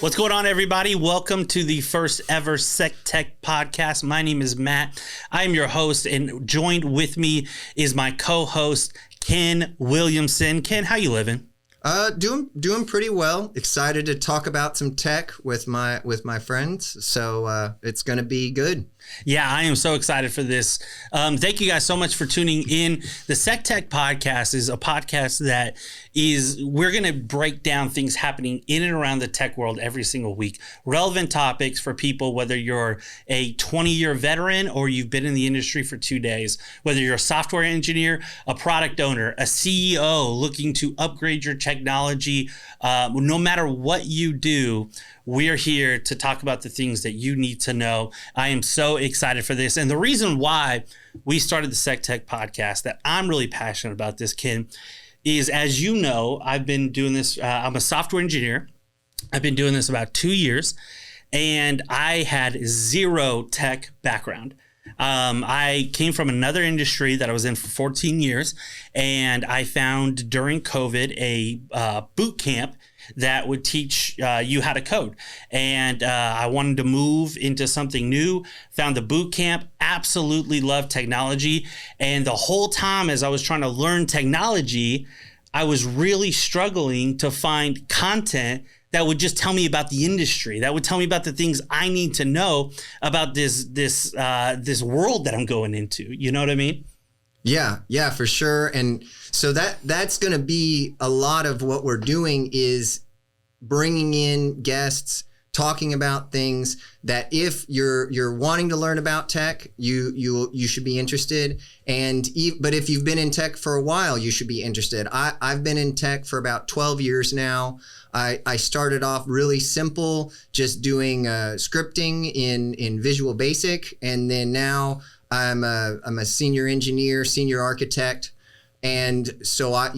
What's going on, everybody? Welcome to the first ever SEQTEK podcast. My name is Matt. I am your host, and joined with me is my co-host, Ken Williamson. Ken, how you living? Doing pretty well. Excited to talk about some tech with my friends. So it's going to be good. Yeah, I am so excited for this. Thank you guys so much for tuning in. The SEQTEK podcast is a podcast that we're going to break down things happening in and around the tech world every single week. Relevant topics for people, whether you're a 20-year veteran or you've been in the industry for 2 days, whether you're a software engineer, a product owner, a CEO looking to upgrade your technology. No matter what you do, we're here to talk about the things that you need to know. I am so excited for this. And the reason why we started the SEQTEK podcast, that I'm really passionate about this, Ken, is, as you know, I've been doing this. I'm a software engineer. I've been doing this about 2 years, and I had zero tech background. I came from another industry that I was in for 14 years, and I found during COVID a boot camp that would teach you how to code. And I wanted to move into something new, found the boot camp, absolutely loved technology. And the whole time as I was trying to learn technology, I was really struggling to find content that would just tell me about the industry, that would tell me about the things I need to know about this world that I'm going into. You know what I mean? Yeah, for sure. And so that's going to be a lot of what we're doing, is bringing in guests, talking about things that if you're wanting to learn about tech, you should be interested. But if you've been in tech for a while, you should be interested. I've been in tech for about 12 years now. I started off really simple, just doing scripting in Visual Basic, and then now I'm a senior engineer, senior architect. And so I,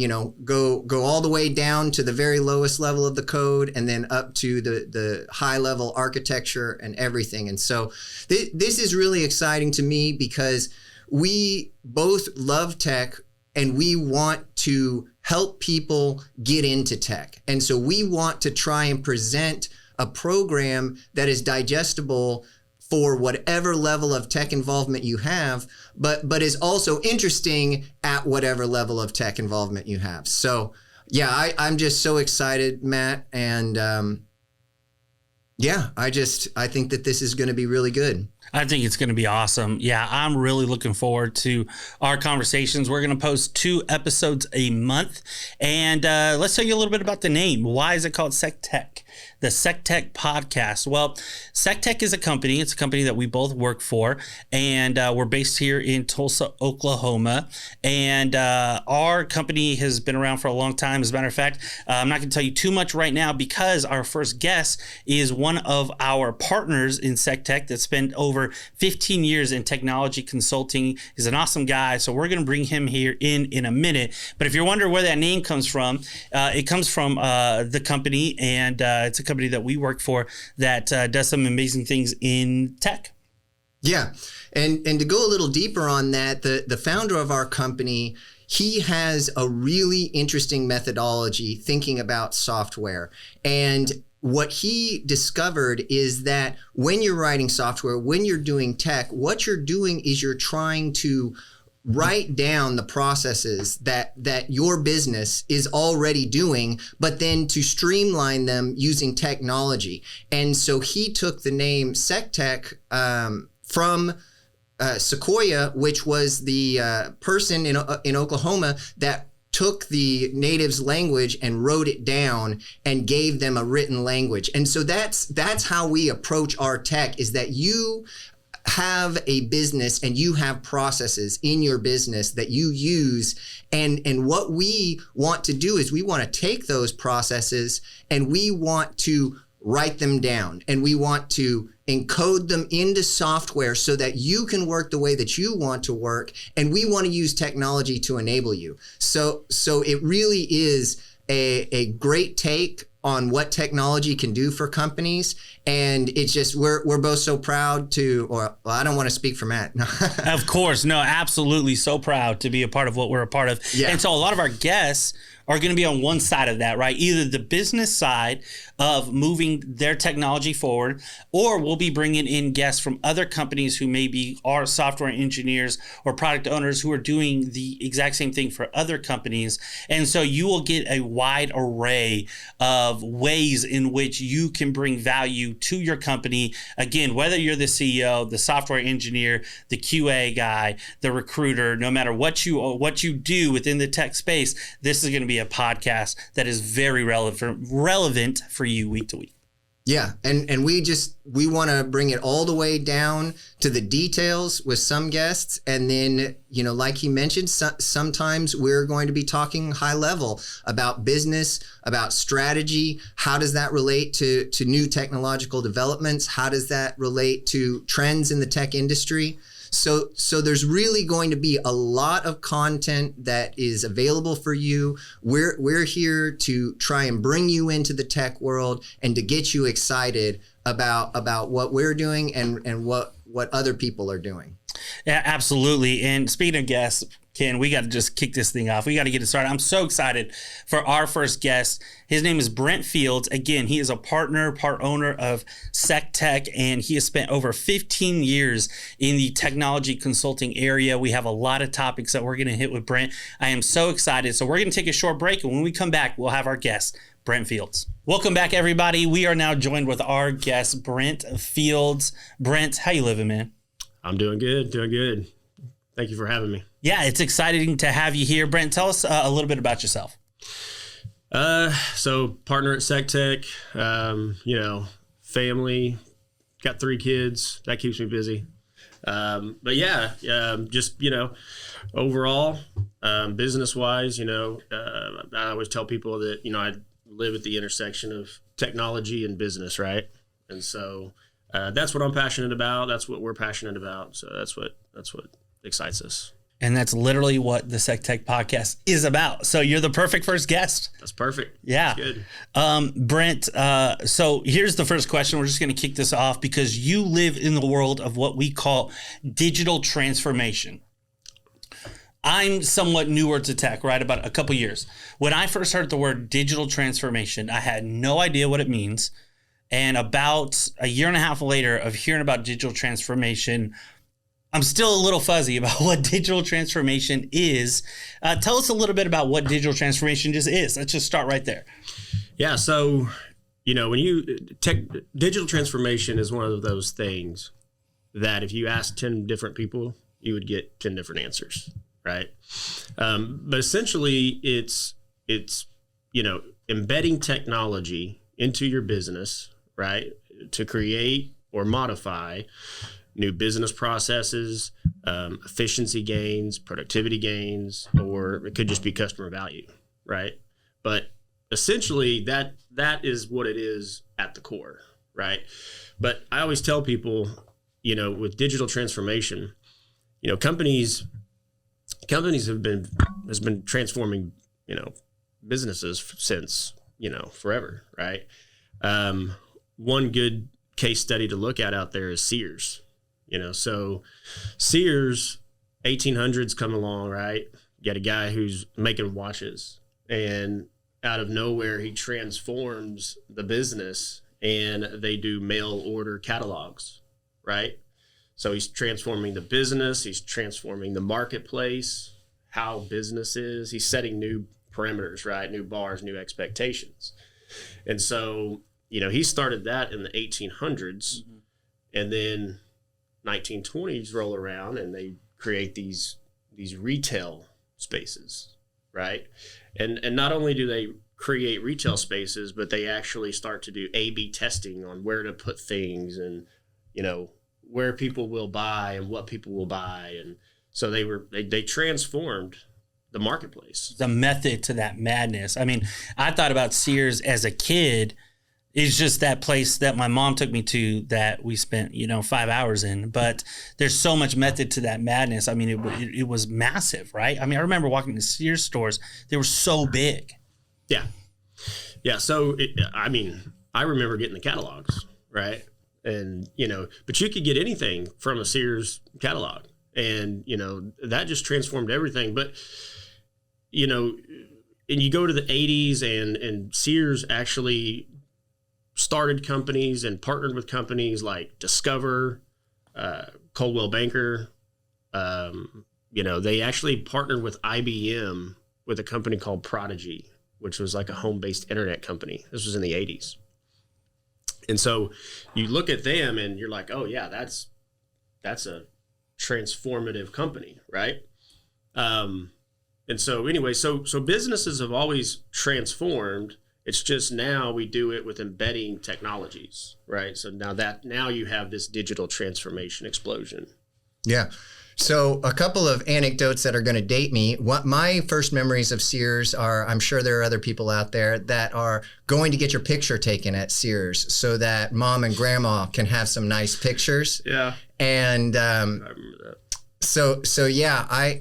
go all the way down to the very lowest level of the code, and then up to the high level architecture and everything. And so this is really exciting to me, because we both love tech and we want to help people get into tech. And so we want to try and present a program that is digestible for whatever level of tech involvement you have, but is also interesting at whatever level of tech involvement you have. So yeah, I'm just so excited, Matt. And I think that this is going to be really good. I think it's going to be awesome. Yeah, I'm really looking forward to our conversations. We're going to post 2 episodes a month. And let's tell you a little bit about the name. Why is it called SEQTEK? The SEQTEK podcast. Well, SEQTEK is a company. It's a company that we both work for, and we're based here in Tulsa, Oklahoma. And our company has been around for a long time. As a matter of fact, I'm not going to tell you too much right now, because our first guest is one of our partners in SEQTEK that spent over 15 years in technology consulting. He's an awesome guy, so we're going to bring him here in a minute. But if you're wondering where that name comes from, it comes from the company, and it's a company that we work for that does some amazing things in tech. Yeah. And to go a little deeper on that, the founder of our company, he has a really interesting methodology thinking about software. And what he discovered is that when you're writing software, when you're doing tech, what you're doing is you're trying to write down the processes that your business is already doing, but then to streamline them using technology. And so he took the name SEQTEK from Sequoia, which was the person in Oklahoma that took the natives' language and wrote it down and gave them a written language. And so that's how we approach our tech, is that you have a business and you have processes in your business that you use. And what we want to do is we want to take those processes and we want to write them down, and we want to encode them into software so that you can work the way that you want to work. And we want to use technology to enable you. So it really is a great take on what technology can do for companies. And it's just, we're both so proud to, or well, I don't want to speak for Matt. Of course. No, absolutely. So proud to be a part of what we're a part of. Yeah. And so a lot of our guests are going to be on one side of that, right? Either the business side of moving their technology forward, or we'll be bringing in guests from other companies who maybe are software engineers or product owners who are doing the exact same thing for other companies. And so you will get a wide array of ways in which you can bring value to your company. Again, whether you're the CEO, the software engineer, the QA guy, the recruiter, no matter what you do within the tech space, this is going to be a podcast that is very relevant for you week to week. Yeah. And we want to bring it all the way down to the details with some guests. And then, like he mentioned, sometimes we're going to be talking high level about business, about strategy. How does that relate to new technological developments? How does that relate to trends in the tech industry? So there's really going to be a lot of content that is available for you. We're here to try and bring you into the tech world and to get you excited about what we're doing and what other people are doing. Yeah, absolutely. And speaking of guests, Ken, we got to just kick this thing off. We got to get it started. I'm so excited for our first guest. His name is Brent Fields. Again, he is a part owner of SEQTEK, and he has spent over 15 years in the technology consulting area. We have a lot of topics that we're going to hit with Brent. I am so excited. So we're going to take a short break, and when we come back, we'll have our guest, Brent Fields. Welcome back, everybody. We are now joined with our guest, Brent Fields. Brent, how you living, man? I'm doing good. Thank you for having me. Yeah, it's exciting to have you here. Brent, tell us a little bit about yourself. So partner at SEQTEK, family, got 3 kids. That keeps me busy. But yeah, just, overall, business wise, I always tell people that, I live at the intersection of technology and business, right? And so that's what I'm passionate about. That's what we're passionate about. So that's what excites us. And that's literally what the SEQTEK podcast is about. So you're the perfect first guest. That's perfect. Yeah. That's good. Brent, so here's the first question. We're just going to kick this off because you live in the world of what we call digital transformation. I'm somewhat newer to tech, right? About a couple years. When I first heard the word digital transformation, I had no idea what it means. And about a year and a half later of hearing about digital transformation, I'm still a little fuzzy about what digital transformation is. Tell us a little bit about what digital transformation just is. Let's just start right there. Yeah. So, digital transformation is one of those things that if you ask 10 different people, you would get 10 different answers, right? But essentially it's embedding technology into your business, right? To create or modify new business processes, efficiency gains, productivity gains, or it could just be customer value, right? But essentially that is what it is at the core, right? But I always tell people, with digital transformation, companies has been transforming, businesses since, forever, right? One good case study to look at out there is Sears. So Sears, 1800s come along, right? You got a guy who's making watches, and out of nowhere, he transforms the business, and they do mail order catalogs, right? So he's transforming the business. He's transforming the marketplace, how business is. He's setting new parameters, right? New bars, new expectations. And so, he started that in the 1800s, and then 1920s roll around and they create these retail spaces, right? And not only do they create retail spaces, but they actually start to do A/B testing on where to put things and, where people will buy and what people will buy. And so they transformed the marketplace. The method to that madness. I mean, I thought about Sears as a kid. It's just that place that my mom took me to that we spent, 5 hours in. But there's so much method to that madness. I mean, it was massive, right? I mean, I remember walking to Sears stores. They were so big. Yeah. Yeah. So, I remember getting the catalogs, right? And, but you could get anything from a Sears catalog. And, that just transformed everything. But, and you go to the 80s, and Sears actually started companies and partnered with companies like Discover, Coldwell Banker. They actually partnered with IBM with a company called Prodigy, which was like a home-based internet company. This was in the 80s. And so you look at them and you're like, oh yeah, that's a transformative company, right? And so anyway, so businesses have always transformed. It's just now we do it with embedding technologies, right? So now you have this digital transformation explosion. Yeah. So a couple of anecdotes that are going to date me. What my first memories of Sears are, I'm sure there are other people out there that are going to get your picture taken at Sears so that mom and grandma can have some nice pictures. Yeah. And I remember that. So yeah,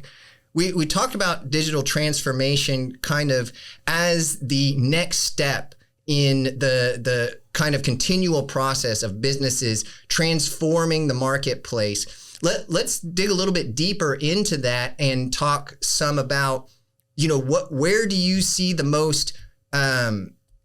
we talked about digital transformation kind of as the next step in the kind of continual process of businesses transforming the marketplace. Let's dig a little bit deeper into that and talk some about, where do you see the most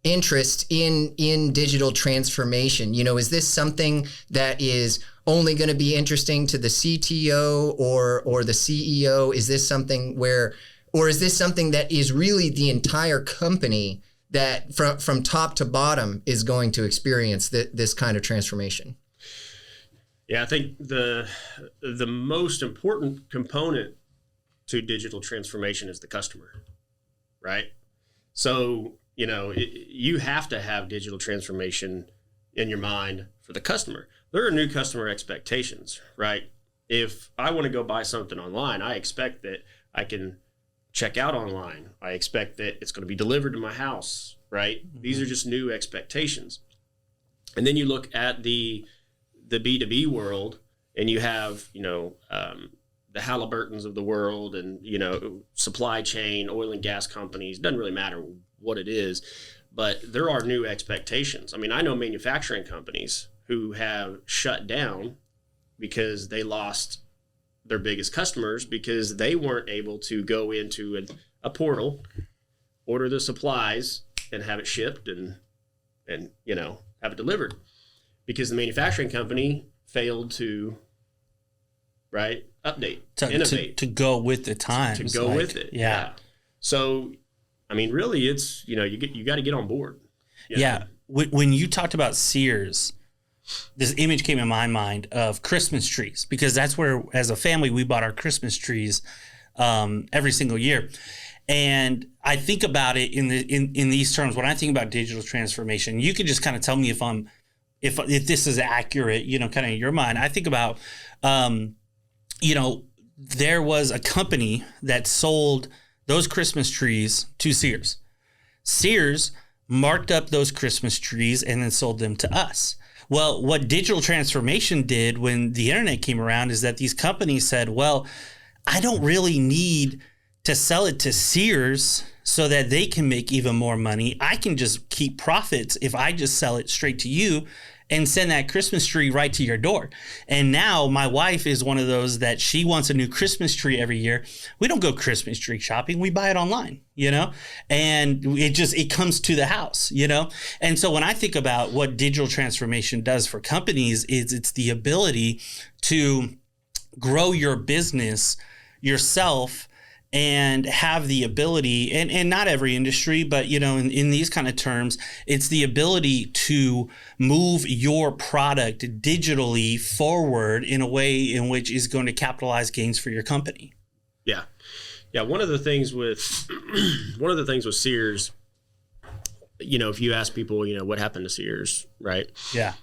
interest in digital transformation? Is this something that is only going to be interesting to the CTO or the CEO? Is this something is this something that is really the entire company that from top to bottom is going to experience this kind of transformation? Yeah, I think the most important component to digital transformation is the customer, right? So, you have to have digital transformation in your mind for the customer. There are new customer expectations, right? If I want to go buy something online, I expect that I can check out online. I expect that it's going to be delivered to my house, right? Mm-hmm. These are just new expectations. And then you look at the B2B world, and you have, the Halliburtons of the world and, supply chain, oil and gas companies, doesn't really matter what it is, but there are new expectations. I mean, I know manufacturing companies who have shut down because they lost their biggest customers because they weren't able to go into a portal, order the supplies and have it shipped and have it delivered. Because the manufacturing company failed to, update, innovate. To go with the times. To go with it, yeah. So, I mean, really, it's, you got to get on board. Yeah. When you talked about Sears, this image came in my mind of Christmas trees, because that's where, as a family, we bought our Christmas trees every single year. And I think about it in these terms. When I think about digital transformation, you could just kind of tell me if this is accurate, kind of in your mind. I think about, there was a company that sold those Christmas trees to Sears. Sears marked up those Christmas trees and then sold them to us. Well, what digital transformation did when the internet came around is that these companies said, well, I don't really need to sell it to Sears so that they can make even more money. I can just keep profits if I just sell it straight to you and send that Christmas tree right to your door. And now my wife is one of those that she wants a new Christmas tree every year. We don't go Christmas tree shopping. We buy it online, and it comes to the house, And so when I think about what digital transformation does for companies, it's the ability to grow your business yourself and have the ability, and not every industry, but, in these kind of terms, it's the ability to move your product digitally forward in a way in which is going to capitalize gains for your company. Yeah. Yeah. One of the things with Sears, if you ask people, what happened to Sears, right? Yeah.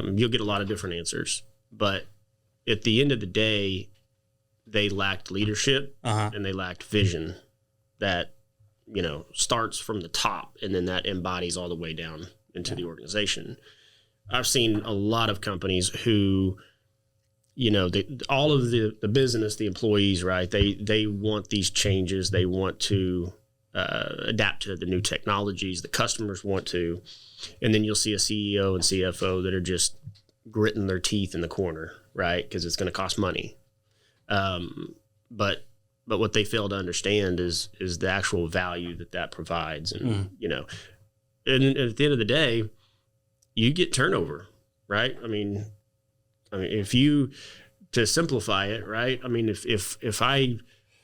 You'll get a lot of different answers, but at the end of the day, they lacked leadership and they lacked vision that, starts from the top and then that embodies all the way down into the organization. I've seen a lot of companies who, all of the business, the employees, right? They want these changes. They want to adapt to the new technologies. The customers want to, and then you'll see a CEO and CFO that are just gritting their teeth in the corner, right? Because it's going to cost money. But But what they fail to understand is the actual value that provides. And, and at the end of the day, you get turnover, right? I mean, if you, to simplify it, right? I mean, if I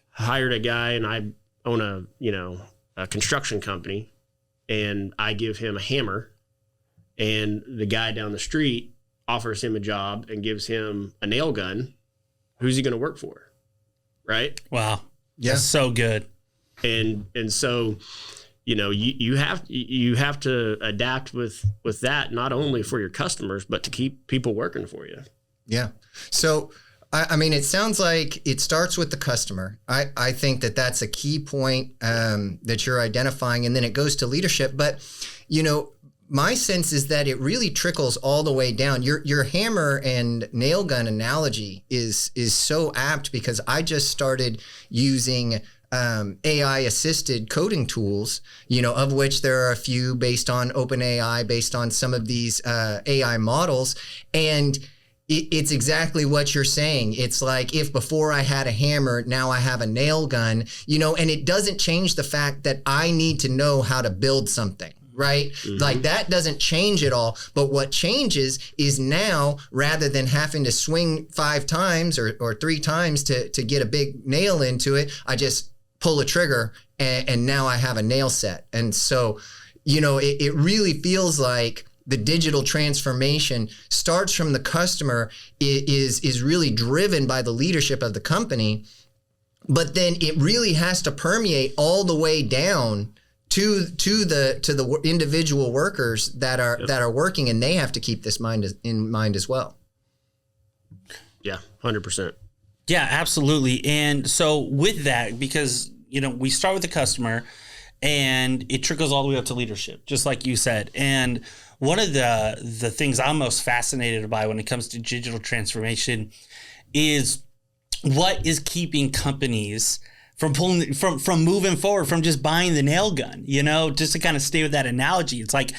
hired a guy and I own a construction company and I give him a hammer and the guy down the street offers him a job and gives him a nail gun, who's he going to work for? Right? Wow. Yeah. That's so good. And so, you have to adapt with that, not only for your customers, but to keep people working for you. Yeah. So, I mean, it sounds like it starts with the customer. I think that's a key point that you're identifying, and then it goes to leadership. But, my sense is that it really trickles all the way down. Your hammer and nail gun analogy is so apt, because I just started using AI assisted coding tools, of which there are a few based on OpenAI, based on some of these AI models. And it's exactly what you're saying. It's like, if before I had a hammer, now I have a nail gun, and it doesn't change the fact that I need to know how to build something. Right? Mm-hmm. Like, that doesn't change at all. But what changes is, now, rather than having to swing 5 times or 3 times to get a big nail into it, I just pull a trigger and now I have a nail set. And so, it really feels like the digital transformation starts from the customer, is really driven by the leadership of the company, but then it really has to permeate all the way down to the individual workers that are working, and they have to keep this in mind as well. Yeah, 100%. Yeah, absolutely. And so with that, because we start with the customer, and it trickles all the way up to leadership, just like you said. And one of the things I'm most fascinated by when it comes to digital transformation is what is keeping companies from moving forward, from just buying the nail gun, just to kind of stay with that analogy. It's like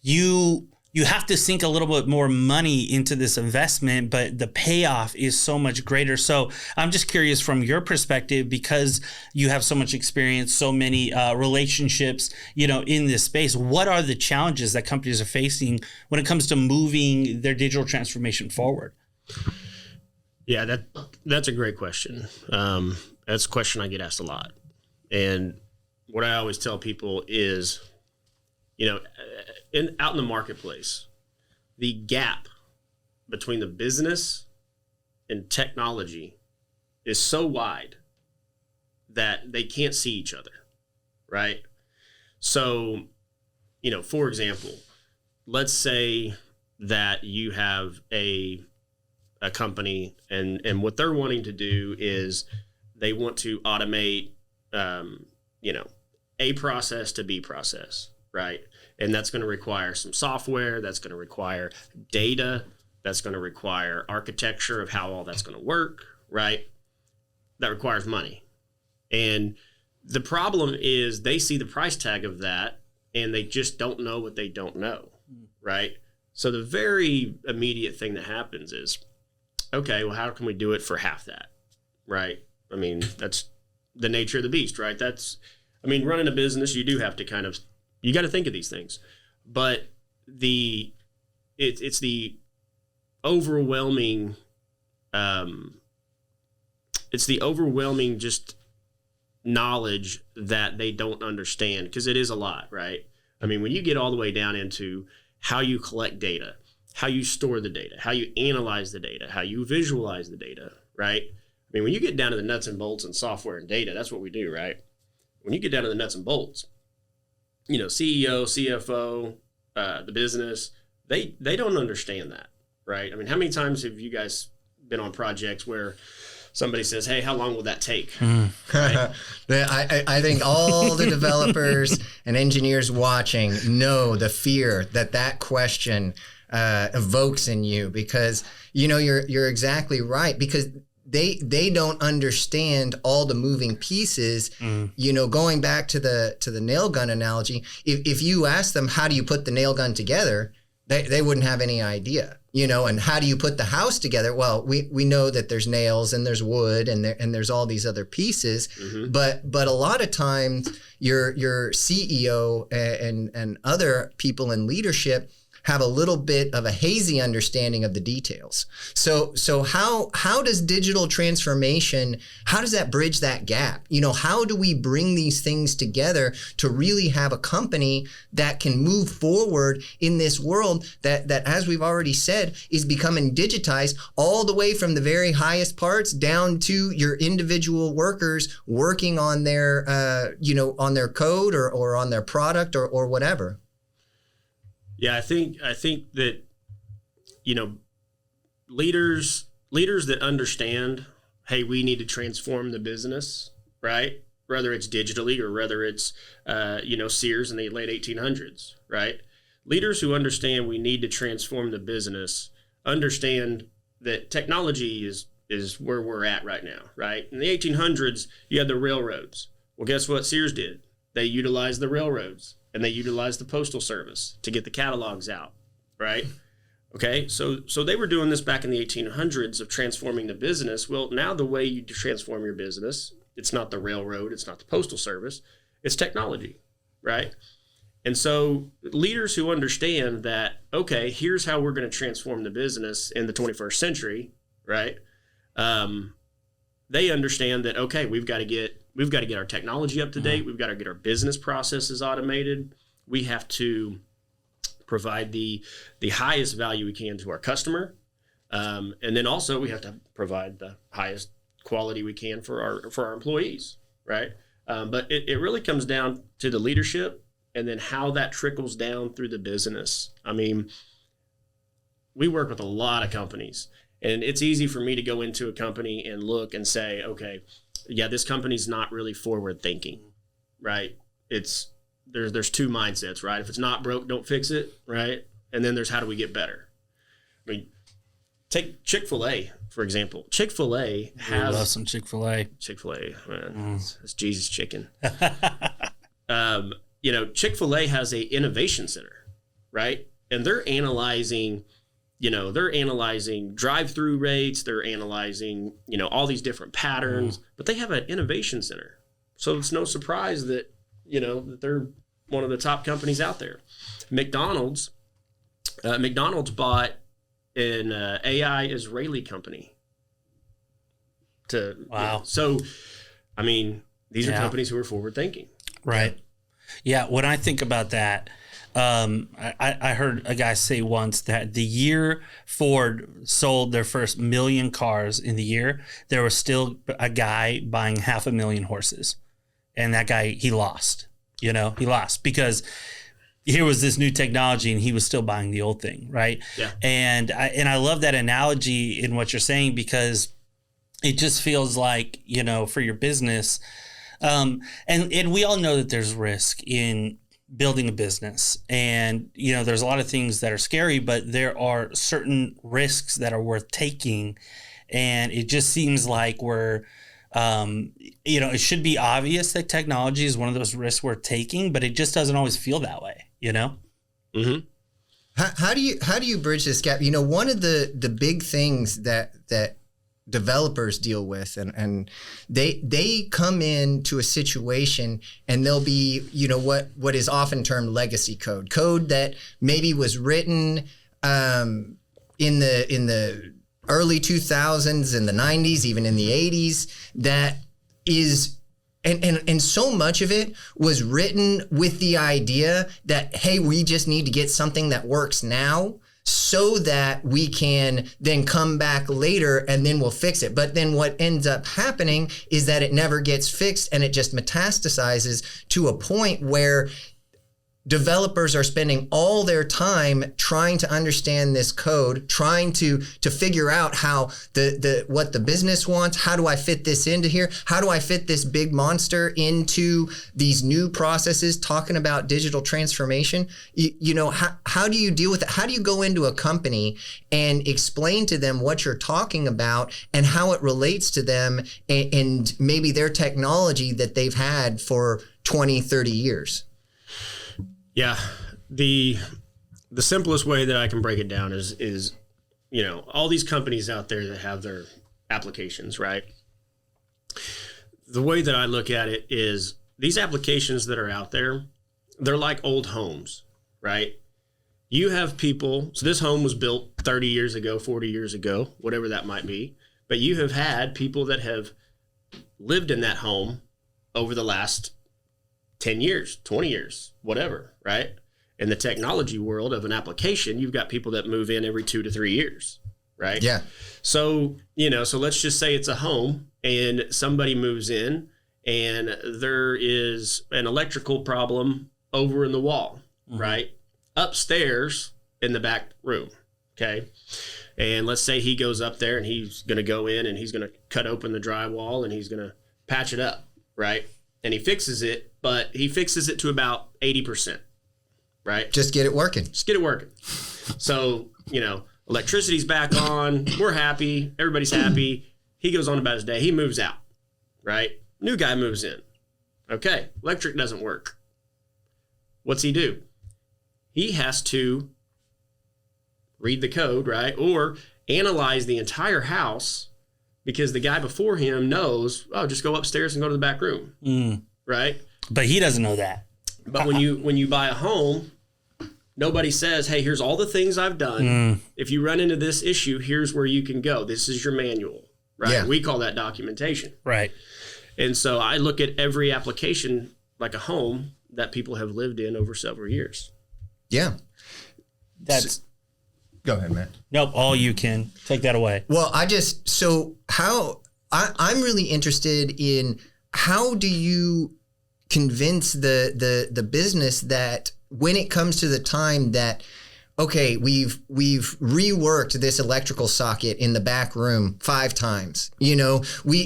you have to sink a little bit more money into this investment, but the payoff is so much greater. So I'm just curious, from your perspective, because you have so much experience, so many relationships, in this space, what are the challenges that companies are facing when it comes to moving their digital transformation forward? Yeah, that's a great question. That's a question I get asked a lot. And what I always tell people is, out in the marketplace, the gap between the business and technology is so wide that they can't see each other, right? So, for example, let's say that you have a company, and what they're wanting to do is they want to automate, A process to B process, right? And that's going to require some software. That's going to require data. That's going to require architecture of how all that's going to work, right? That requires money. And the problem is, they see the price tag of that and they just don't know what they don't know, right? So the very immediate thing that happens is, okay, well, how can we do it for half that, right? I mean, that's the nature of the beast, right? Running a business, you do have to you got to think of these things, but it's the overwhelming, just knowledge that they don't understand, because it is a lot, right? I mean, when you get all the way down into how you collect data, how you store the data, how you analyze the data, how you visualize the data, right? I mean, when you get down to the nuts and bolts and software and data, that's what we do, right? When you get down to the nuts and bolts, CEO, CFO, the business, they don't understand that, right? I mean, how many times have you guys been on projects where somebody says, hey, how long will that take? Right? I think all the developers and engineers watching know the fear that question evokes in you, because you're exactly right, because they don't understand all the moving pieces. Going back to the nail gun analogy, if you ask them, how do you put the nail gun together, They wouldn't have any idea, and how do you put the house together? Well, we know that there's nails and there's wood and there's all these other pieces, but a lot of times your CEO and other people in leadership have a little bit of a hazy understanding of the details. So how does digital transformation, how does that bridge that gap? How do we bring these things together to really have a company that can move forward in this world that as we've already said, is becoming digitized all the way from the very highest parts down to your individual workers working on their, on their code or on their product or whatever? Yeah, I think that, leaders that understand, hey, we need to transform the business, right? Whether it's digitally or whether it's, Sears in the late 1800s, right? Leaders who understand we need to transform the business understand that technology is where we're at right now, right? In the 1800s, you had the railroads. Well, guess what Sears did? They utilized the railroads. And they utilized the postal service to get the catalogs out, right? Okay, so they were doing this back in the 1800s of transforming the business. Well, now the way you transform your business, it's not the railroad, it's not the postal service, it's technology, right? And so leaders who understand that, okay, here's how we're going to transform the business in the 21st century, right? They understand that, okay, we've got to get our technology up to date. We've got to get our business processes automated. We have to provide the highest value we can to our customer. And then also we have to provide the highest quality we can for our employees, right? But it really comes down to the leadership and then how that trickles down through the business. I mean, we work with a lot of companies, and it's easy for me to go into a company and look and say, okay, yeah, this company's not really forward thinking, right? There's two mindsets, right? If it's not broke, don't fix it, right? And then there's how do we get better? I mean, take Chick-fil-A, for example. Chick-fil-A has... I love some Chick-fil-A. Chick-fil-A, man, it's Jesus chicken. Chick-fil-A has a innovation center, right? And they're analyzing drive-through rates, they're analyzing, all these different patterns, but they have an innovation center. So it's no surprise that, that they're one of the top companies out there. McDonald's bought an AI Israeli company. Wow. So, I mean, these are companies who are forward-thinking. Right. Yeah, when I think about that, I heard a guy say once that the year Ford sold their first 1 million cars in the year, there was still a guy buying 500,000 horses. And that guy, he lost, because here was this new technology and he was still buying the old thing. Right. Yeah. And I love that analogy in what you're saying, because it just feels like, for your business, and we all know that there's risk in building a business, and there's a lot of things that are scary, but there are certain risks that are worth taking, and it just seems like we're it should be obvious that technology is one of those risks worth taking, but it just doesn't always feel that way. Mm-hmm. How do you bridge this gap? One of the big things that developers deal with, and they come into a situation and they'll be what is often termed legacy code that maybe was written in the early 2000s, in the 90s, even in the 80s, that is and so much of it was written with the idea that, hey, we just need to get something that works now so that we can then come back later and then we'll fix it. But then what ends up happening is that it never gets fixed and it just metastasizes to a point where developers are spending all their time trying to understand this code, trying to figure out how what the business wants. How do I fit this into here? How do I fit this big monster into these new processes? Talking about digital transformation, how do you deal with it? How do you go into a company and explain to them what you're talking about and how it relates to them and maybe their technology that they've had for 20, 30 years? Yeah, the the simplest way that I can break it down is all these companies out there that have their applications, right? The way that I look at it is these applications that are out there, they're like old homes, right? You have people, so this home was built 30 years ago, 40 years ago, whatever that might be, but you have had people that have lived in that home over the last 10 years, 20 years, whatever, right? In the technology world of an application, you've got people that move in every 2 to 3 years, right? Yeah. So, so let's just say it's a home and somebody moves in and there is an electrical problem over in the wall, right? Upstairs in the back room, okay? And let's say he goes up there and he's going to go in and he's going to cut open the drywall and he's going to patch it up, right? And he fixes it, but he fixes it to about 80%, right? Just get it working. Just get it working. So, electricity's back on. We're happy. Everybody's happy. He goes on about his day. He moves out, right? New guy moves in. Okay, electric doesn't work. What's he do? He has to read the code, right? Or analyze the entire house because the guy before him knows, just go upstairs and go to the back room, right? But he doesn't know that. But when you buy a home, nobody says, hey, here's all the things I've done. If you run into this issue, here's where you can go. This is your manual, right? Yeah. We call that documentation. Right. And so I look at every application like a home that people have lived in over several years. Yeah. That's Go ahead, Matt. nope. All you can take that away. Well, I'm really interested in how do you convince the business that when it comes to the time that, okay, we've reworked this electrical socket in the back room 5 times,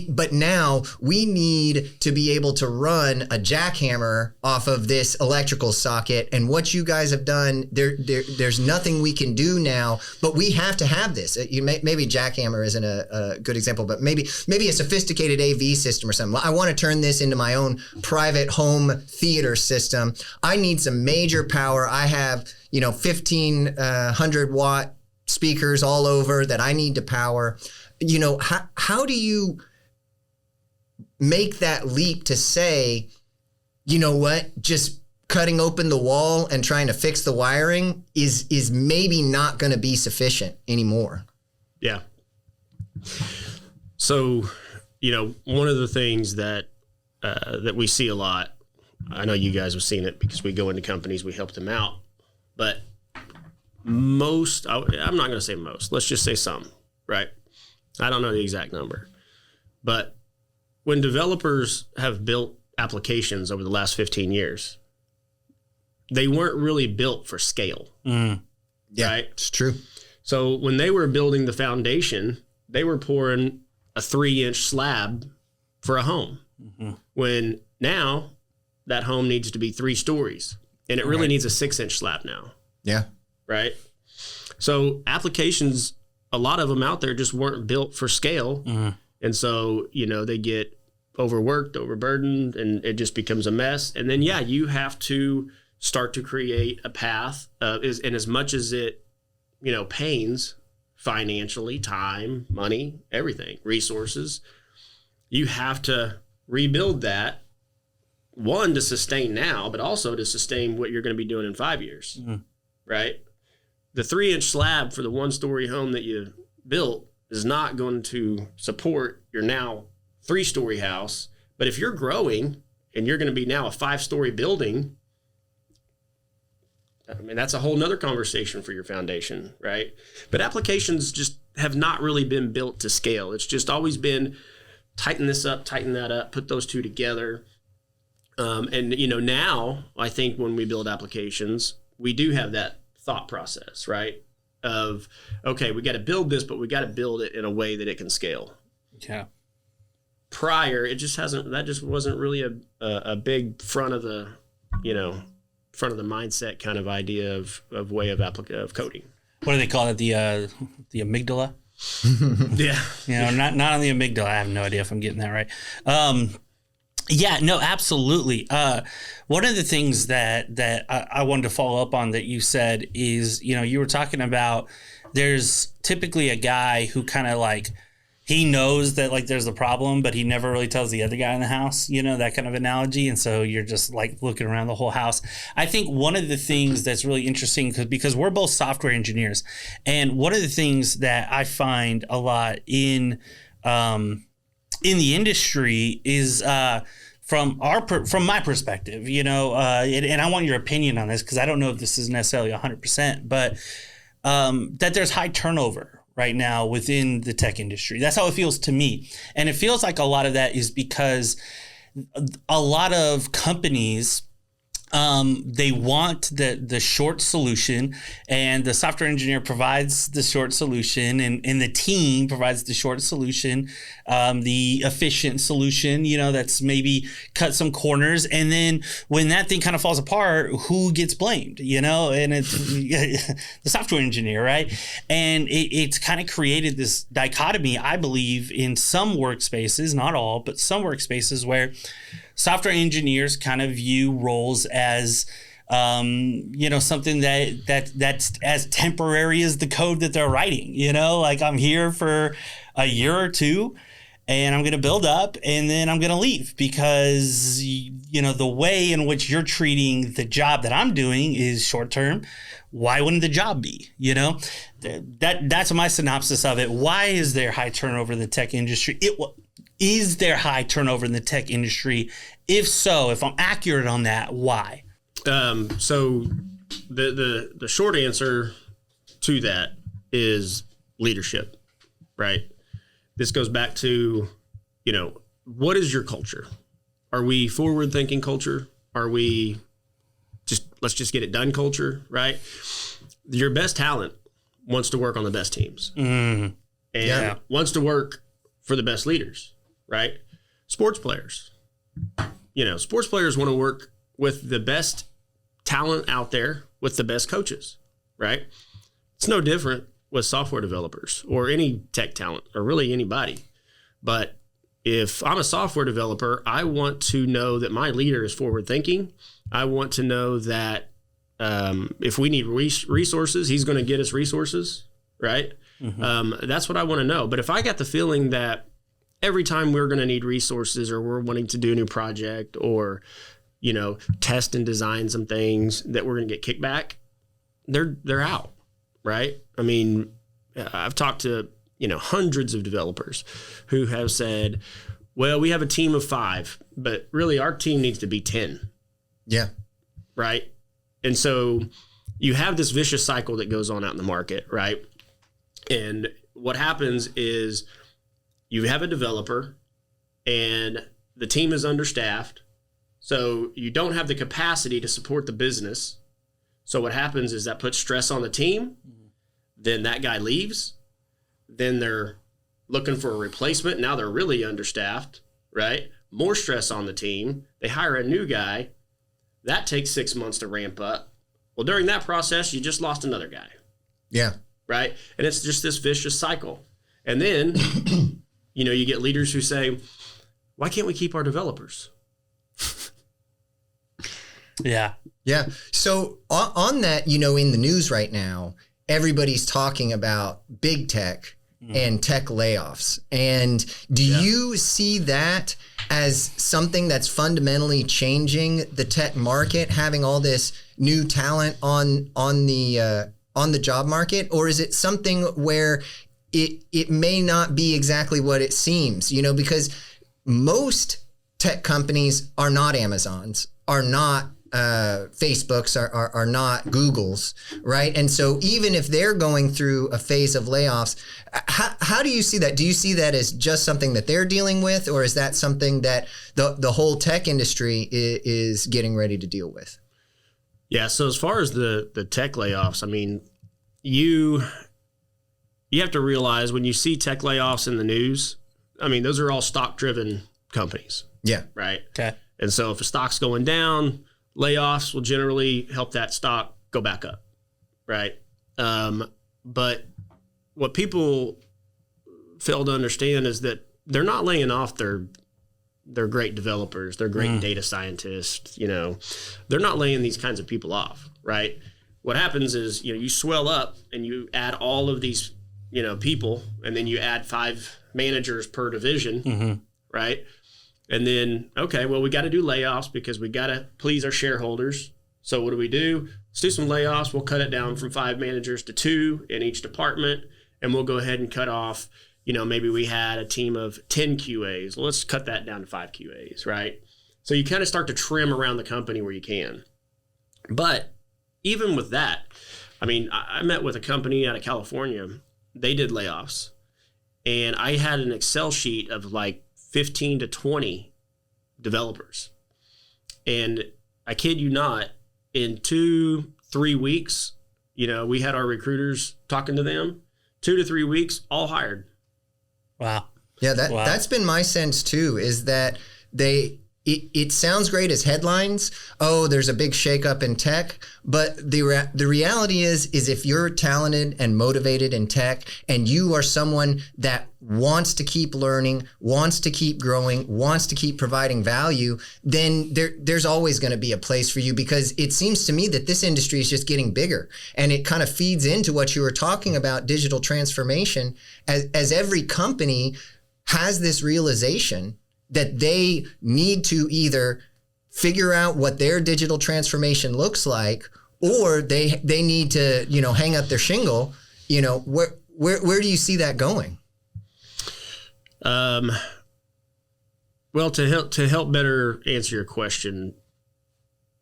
but now we need to be able to run a jackhammer off of this electrical socket. And what you guys have done, there's nothing we can do now, but we have to have this. Maybe jackhammer isn't a good example, but maybe a sophisticated AV system or something. I want to turn this into my own private home theater system. I need some major power. I have 1,500 watt speakers all over that I need to power. How do you make that leap to say, just cutting open the wall and trying to fix the wiring is maybe not going to be sufficient anymore? Yeah. So, one of the things that we see a lot, I know you guys have seen it because we go into companies, we help them out. But I'm not going to say most, let's just say some, right? I don't know the exact number. But when developers have built applications over the last 15 years, they weren't really built for scale, Yeah, right? it's true. So when they were building the foundation, they were pouring a 3-inch slab for a home. When now that home needs to be 3 stories. And it really needs a 6-inch slab now. Yeah. Right. So applications, a lot of them out there just weren't built for scale. And so, they get overworked, overburdened, and it just becomes a mess. And then, you have to start to create a path. And as much as it, pains financially, time, money, everything, resources, you have to rebuild that. One, to sustain now, but also to sustain what you're going to be doing in 5 years, right? The 3-inch slab for the 1-story home that you built is not going to support your now 3-story house. But if you're growing and you're going to be now a 5-story building, that's a whole nother conversation for your foundation, right? But applications just have not really been built to scale. It's just always been tighten this up, tighten that up, put those two together. And now I think when we build applications, we do have that thought process, right? Of, okay, we got to build this, but we got to build it in a way that it can scale. Yeah. Prior, that just wasn't really a big front of the mindset kind of idea of way of coding. What do they call it? The amygdala? Yeah. Not on the amygdala. I have no idea if I'm getting that right. Yeah, no, absolutely. One of the things that I wanted to follow up on that you said is, you were talking about there's typically a guy who kind of like, he knows that like there's a problem, but he never really tells the other guy in the house, that kind of analogy. And so you're just like looking around the whole house. I think one of the things that's really interesting because we're both software engineers, and one of the things that I find a lot in the industry is from my perspective, and I want your opinion on this because I don't know if this is necessarily 100%, but that there's high turnover right now within the tech industry. That's how it feels to me. And it feels like a lot of that is because a lot of companies, they want the short solution, and the software engineer provides the short solution, and the team provides the short solution, the efficient solution, that's maybe cut some corners. And then when that thing kind of falls apart, who gets blamed, and it's the software engineer, right? And it's kind of created this dichotomy, I believe, in some workspaces, not all, but some workspaces where software engineers kind of view roles as, something that's as temporary as the code that they're writing. Like I'm here for a year or two, and I'm going to build up, and then I'm going to leave because the way in which you're treating the job that I'm doing is short term. Why wouldn't the job be? That's my synopsis of it. Why is there high turnover in the tech industry? Is there high turnover in the tech industry? If so, if I'm accurate on that, why? So the short answer to that is leadership, right? This goes back to, what is your culture? Are we forward-thinking culture? Are we let's just get it done culture, right? Your best talent wants to work on the best teams and wants to work for the best leaders. Right? Sports players. Sports players want to work with the best talent out there with the best coaches, right? It's no different with software developers or any tech talent or really anybody. But if I'm a software developer, I want to know that my leader is forward thinking. I want to know that if we need resources, he's going to get us resources, right? Mm-hmm. That's what I want to know. But if I got the feeling that every time we're going to need resources or we're wanting to do a new project or, test and design some things that we're going to get kickback, they're out, right? I mean, I've talked to, hundreds of developers who have said, well, we have a team of 5, but really our team needs to be 10. Yeah. Right. And so you have this vicious cycle that goes on out in the market, right? And what happens is you have a developer and the team is understaffed. So you don't have the capacity to support the business. So what happens is that puts stress on the team. Then that guy leaves. Then they're looking for a replacement. Now they're really understaffed, right? More stress on the team. They hire a new guy. That takes 6 months to ramp up. Well, during that process, you just lost another guy. Yeah. Right? And it's just this vicious cycle. And then you get leaders who say, why can't we keep our developers? Yeah. Yeah. So on that, in the news right now, everybody's talking about big tech and tech layoffs. And do you see that as something that's fundamentally changing the tech market, having all this new talent on the job market? Or is it something where it may not be exactly what it seems, because most tech companies are not Amazons, are not Facebooks, are not Googles, right? And so even if they're going through a phase of layoffs, how do you see that? Do you see that as just something that they're dealing with, or is that something that the whole tech industry is getting ready to deal with? Yeah, so as far as the tech layoffs, I mean, you have to realize when you see tech layoffs in the news, I mean, those are all stock-driven companies. Yeah. Right? Okay. And so if a stock's going down, layoffs will generally help that stock go back up, right? But what people fail to understand is that they're not laying off their They're great developers. They're great data scientists. They're not laying these kinds of people off, right? What happens is, you swell up and you add all of these, people, and then you add 5 managers per division, right? And then, okay, well, we got to do layoffs because we got to please our shareholders. So what do? Let's do some layoffs. We'll cut it down from 5 managers to 2 in each department, and we'll go ahead and cut off, maybe we had a team of 10 QAs. Well, let's cut that down to 5 QAs, right? So you kind of start to trim around the company where you can. But even with that, I met with a company out of California. They did layoffs, and I had an Excel sheet of like 15 to 20 developers. And I kid you not, in 2-3 weeks, we had our recruiters talking to them. 2 to 3 weeks, all hired. Wow. Yeah, that's been my sense too, is that it sounds great as headlines. Oh, there's a big shakeup in tech. But the reality is if you're talented and motivated in tech, and you are someone that wants to keep learning, wants to keep growing, wants to keep providing value, then there's always going to be a place for you, because it seems to me that this industry is just getting bigger, and it kind of feeds into what you were talking about, digital transformation, as every company has this realization that they need to either figure out what their digital transformation looks like, or they need to, hang up their shingle. Where do you see that going? Well, to help better answer your question,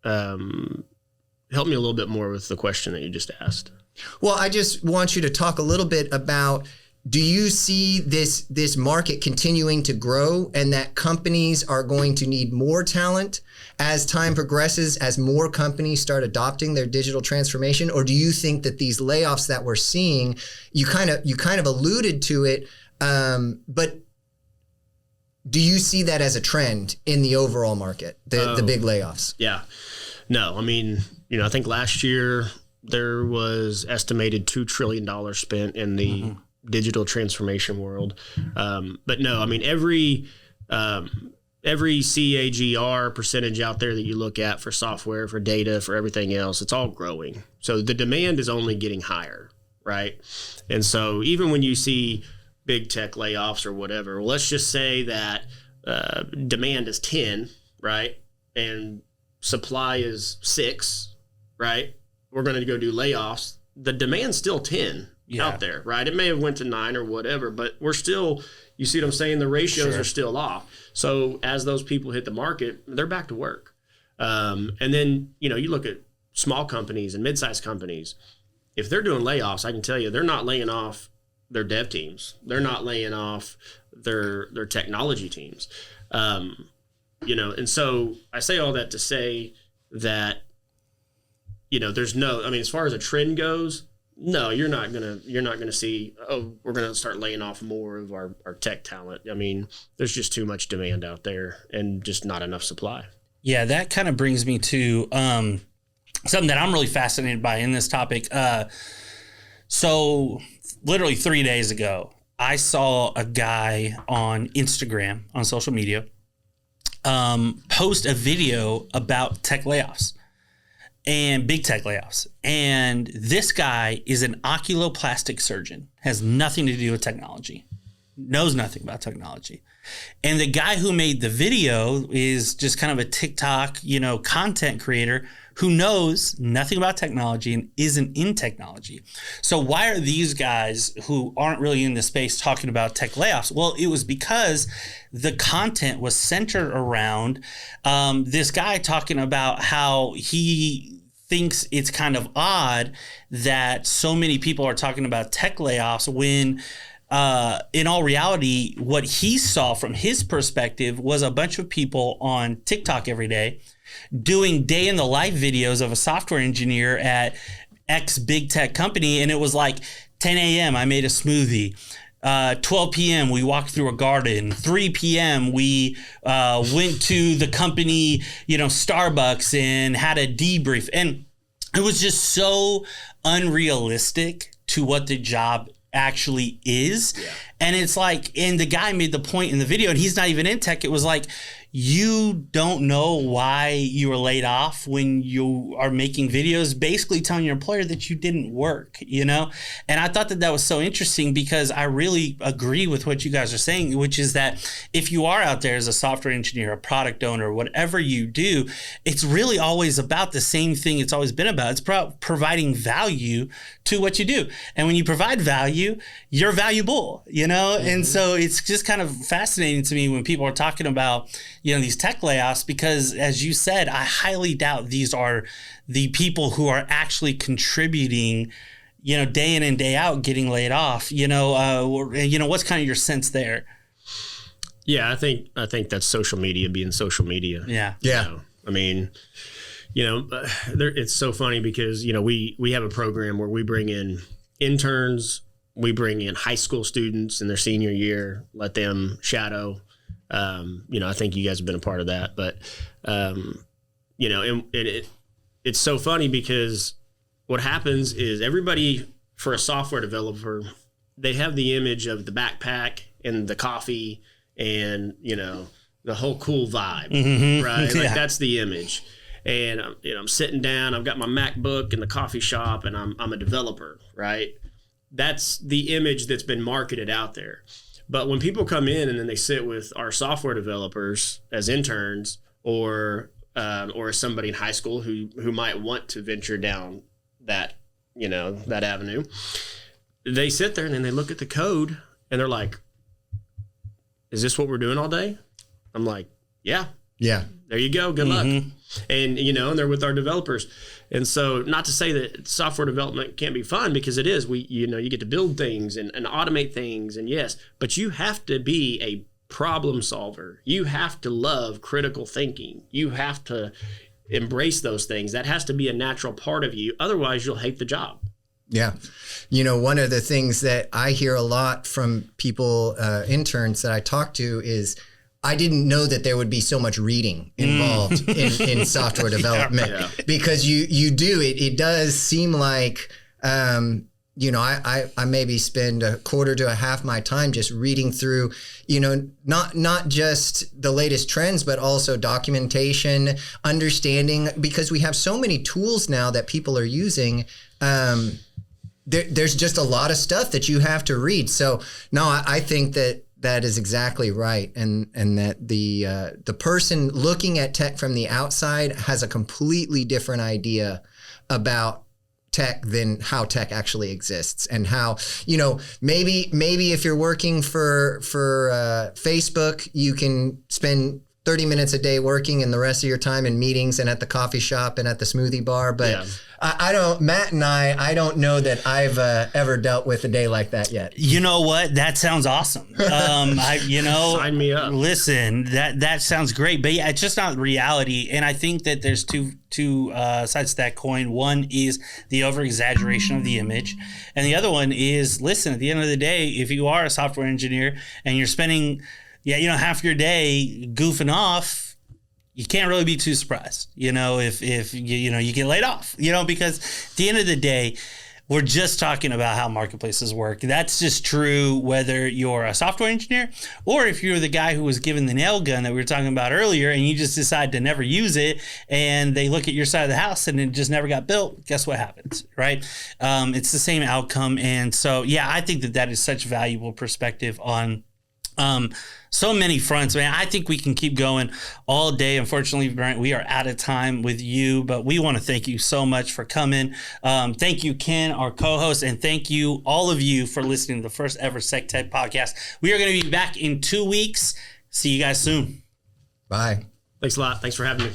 help me a little bit more with the question that you just asked. Well, I just want you to talk a little bit about, do you see this market continuing to grow, and that companies are going to need more talent as time progresses, as more companies start adopting their digital transformation? Or do you think that these layoffs that we're seeing, you kind of alluded to it, but do you see that as a trend in the overall market, the big layoffs? Yeah. No, I think last year there was estimated $2 trillion spent in the digital transformation world. But no, every CAGR percentage out there that you look at for software, for data, for everything else, it's all growing. So the demand is only getting higher, right? And so even when you see big tech layoffs or whatever, well, let's just say that demand is 10, right? And supply is 6, right? We're going to go do layoffs. The demand's still 10 out there, right? It may have went to 9 or whatever, but we're still, you see what I'm saying? The ratios are still off. So as those people hit the market, they're back to work. And then, you look at small companies and mid-sized companies. If they're doing layoffs, I can tell you, they're not laying off their dev teams. They're not laying off their technology teams. And so I say all that to say that, there's no, as far as a trend goes, no, you're not gonna see, we're gonna start laying off more of our tech talent. There's just too much demand out there and just not enough supply. Yeah, that kind of brings me to something that I'm really fascinated by in this topic. So literally 3 days ago, I saw a guy on Instagram, on social media, post a video about tech layoffs. And big tech layoffs. And this guy is an oculoplastic surgeon, has nothing to do with technology, knows nothing about technology. And the guy who made the video is just kind of a TikTok, content creator who knows nothing about technology and isn't in technology. So why are these guys who aren't really in the space talking about tech layoffs? Well, it was because the content was centered around this guy talking about how he thinks it's kind of odd that so many people are talking about tech layoffs when in all reality, what he saw from his perspective was a bunch of people on TikTok every day doing day in the life videos of a software engineer at X big tech company. And it was like 10 a.m. I made a smoothie. 12 p.m. we walked through a garden. 3 p.m. we went to the company, Starbucks, and had a debrief. And it was just so unrealistic to what the job actually is. Yeah. And it's like, and the guy made the point in the video, and he's not even in tech. It was like, you don't know why you were laid off when you are making videos basically telling your employer that you didn't work, you know? And I thought that that was so interesting because I really agree with what you guys are saying, which is that if you are out there as a software engineer, a product owner, whatever you do, it's really always about the same thing it's always been about. It's providing value to what you do. And when you provide value, you're valuable, you know? And so it's just kind of fascinating to me when people are talking about, you know, these tech layoffs, because as you said, I highly doubt these are the people who are actually contributing, you know, day in and day out getting laid off, you know, what's kind of your sense there? Yeah, I think that's social media being social media. Yeah. Yeah. You know? I mean, you know, it's so funny because, you know, we have a program where we bring in interns, we bring in high school students in their senior year, let them shadow. You know, I think you guys have been a part of that, but, you know, and it's so funny because what happens is everybody, for a software developer, they have the image of the backpack and the coffee and, you know, the whole cool vibe, right? Like that's the image. And you know, I'm sitting down, I've got my MacBook in the coffee shop and I'm a developer, right? That's the image that's been marketed out there. But when people come in and then they sit with our software developers as interns or as somebody in high school who might want to venture down that, you know, that avenue, they sit there and then they look at the code and they're like, is this what we're doing all day? I'm like, yeah. There you go. Good luck. And, you know, and they're with our developers. And so not to say that software development can't be fun, because it is. You know, you get to build things and automate things, and yes, but you have to be a problem solver. You have to love critical thinking. You have to embrace those things. That has to be a natural part of you. Otherwise, you'll hate the job. Yeah. You know, one of the things that I hear a lot from people, interns that I talk to is, I didn't know that there would be so much reading involved in software development, because you do, it does seem like, you know, I maybe spend a quarter to a half my time just reading through, you know, not just the latest trends, but also documentation, understanding, because we have so many tools now that people are using. There's just a lot of stuff that you have to read. So no, I think that is exactly right, and that the person looking at tech from the outside has a completely different idea about tech than how tech actually exists, and how, you know, maybe if you're working for Facebook, you can spend 30 minutes a day working and the rest of your time in meetings and at the coffee shop and at the smoothie bar. But Matt and I don't know that I've ever dealt with a day like that yet. You know what? That sounds awesome. Sign me up. Listen, that sounds great, but yeah, it's just not reality. And I think that there's two sides to that coin. One is the over exaggeration of the image, and the other one is, listen, at the end of the day, if you are a software engineer and you're spending half your day goofing off, you can't really be too surprised, you know, if you get laid off, you know, because at the end of the day, we're just talking about how marketplaces work. That's just true whether you're a software engineer or if you're the guy who was given the nail gun that we were talking about earlier and you just decide to never use it, and they look at your side of the house and it just never got built. Guess what happens, right? It's the same outcome. And so, yeah, I think that is such valuable perspective on so many fronts, man. I think we can keep going all day. Unfortunately, Brent, we are out of time with you, but we want to thank you so much for coming. Thank you, Ken, our co-host, and thank you, all of you, for listening to the first ever SEQTEK podcast. We are going to be back in 2 weeks. See you guys soon. Bye. Thanks a lot. Thanks for having me.